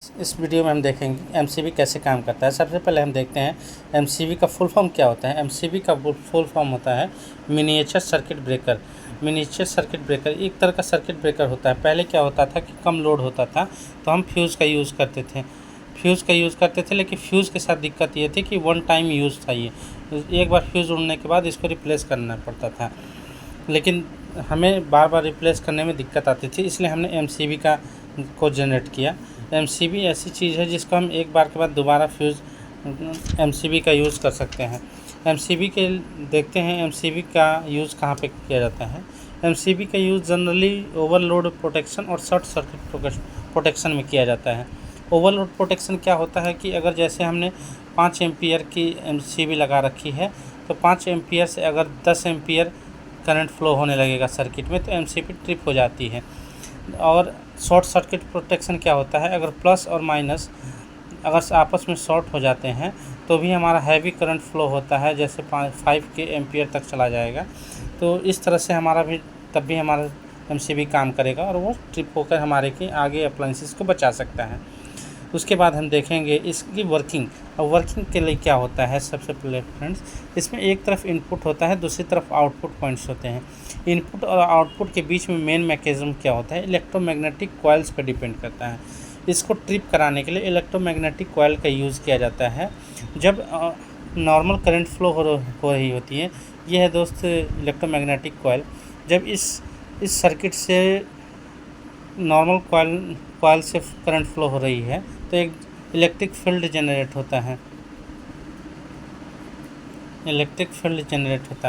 इस वीडियो में हम देखेंगे एमसीबी कैसे काम करता है। सबसे पहले हम देखते हैं एमसीबी का फुल फॉर्म क्या होता है। एमसीबी का फुल फॉर्म होता है miniature circuit breaker. Miniature circuit breaker एक तरह का सर्किट ब्रेकर होता है। पहले क्या होता था कि कम लोड होता था तो हम फ्यूज़ का यूज़ करते थे, लेकिन फ्यूज़ के साथ दिक्कत ये थी कि वन टाइम यूज़ था। ये एक बार फ्यूज़ उड़ने के बाद इसको रिप्लेस करना पड़ता था, लेकिन हमें बार बार रिप्लेस करने में दिक्कत आती थी, इसलिए हमने एमसीबी को जनरेट किया। एमसीबी ऐसी चीज़ है जिसको हम एक बार के बाद दोबारा फ्यूज़ एमसीबी का यूज़ कर सकते हैं। एमसीबी के देखते हैं एमसीबी का यूज़ कहाँ पे किया जाता है। एमसीबी का यूज़ जनरली ओवरलोड प्रोटेक्शन और शॉर्ट सर्किट प्रोटेक्शन में किया जाता है। ओवरलोड प्रोटेक्शन क्या होता है कि अगर जैसे हमने 5 एम्पीयर की एमसीबी लगा रखी है तो 5 एम्पीयर से अगर 10 एम्पीयर करंट फ्लो होने लगेगा सर्किट में तो एमसीबी ट्रिप हो जाती है। और शॉर्ट सर्किट प्रोटेक्शन क्या होता है, अगर प्लस और माइनस अगर आपस में शॉर्ट हो जाते हैं तो भी हमारा हैवी करंट फ्लो होता है, जैसे 5 के एम्पीयर तक चला जाएगा। तो इस तरह से हमारा भी तब भी हमारा एमसीबी काम करेगा और वो ट्रिप होकर हमारे के आगे अप्लायंसेस को बचा सकता है। उसके बाद हम देखेंगे इसकी वर्किंग। और वर्किंग के लिए क्या होता है, सबसे पहले फ्रेंड्स इसमें एक तरफ इनपुट होता है, दूसरी तरफ आउटपुट पॉइंट्स होते हैं। इनपुट और आउटपुट के बीच में मेन मैकेनिज्म क्या होता है, इलेक्ट्रोमैग्नेटिक कॉइल्स पर डिपेंड करता है। इसको ट्रिप कराने के लिए इलेक्ट्रोमैग्नेटिक कॉइल का यूज़ किया जाता है। जब नॉर्मल करंट फ्लो हो रही होती है, ये है दोस्त इलेक्ट्रोमैग्नेटिक कॉइल। जब इस सर्किट से नॉर्मल कॉइल से करंट फ्लो हो रही है तो एक इलेक्ट्रिक फील्ड जनरेट होता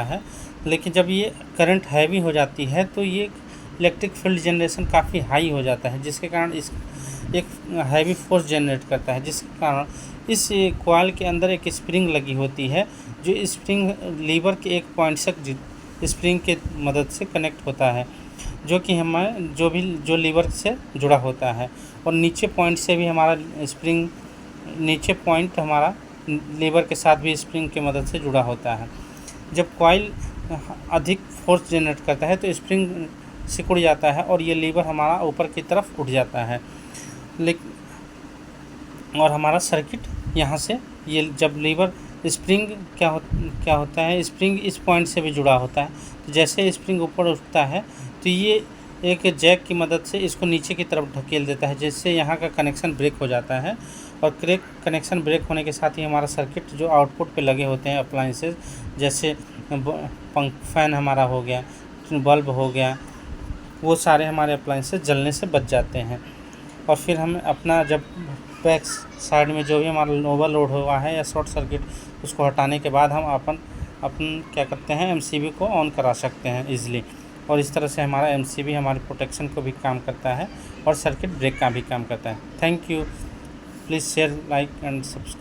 है। लेकिन जब ये करंट हैवी हो जाती है तो ये इलेक्ट्रिक फील्ड जनरेशन काफ़ी हाई हो जाता है, जिसके कारण इस एक हैवी फोर्स जनरेट करता है, जिसके कारण इस कॉइल के अंदर एक स्प्रिंग लगी होती है, जो स्प्रिंग लीवर के एक पॉइंट से स्प्रिंग के मदद से कनेक्ट होता है, जो कि हमें जो लीवर से जुड़ा होता है। और नीचे पॉइंट से भी हमारा स्प्रिंग नीचे पॉइंट हमारा लीवर के साथ भी स्प्रिंग की मदद से जुड़ा होता है। जब कॉइल अधिक फोर्स जनरेट करता है तो स्प्रिंग सिकुड़ जाता है और ये लीवर हमारा ऊपर की तरफ उठ जाता है। और हमारा सर्किट यहाँ से ये जब लीवर स्प्रिंग क्या होता है, स्प्रिंग इस पॉइंट से भी जुड़ा होता है। तो जैसे स्प्रिंग ऊपर उठता है तो ये एक जैक की मदद से इसको नीचे की तरफ ढकेल देता है, जिससे यहाँ का कनेक्शन ब्रेक हो जाता है। और कनेक्शन ब्रेक होने के साथ ही हमारा सर्किट जो आउटपुट पे लगे होते हैं अप्लायंसेस, जैसे फैन हमारा हो गया, बल्ब हो गया, वो सारे हमारे अप्लायंसेस जलने से बच जाते हैं। और फिर हम अपना जब बैक साइड में जो भी हमारा ओवरलोड हुआ है या शॉर्ट सर्किट, उसको हटाने के बाद हम अपन क्या करते हैं, एमसीबी को ऑन करा सकते हैं ईज़िली। और इस तरह से हमारा एमसीबी हमारे प्रोटेक्शन को भी काम करता है और सर्किट ब्रेक का भी काम करता है। Thank you. Please share, like and subscribe.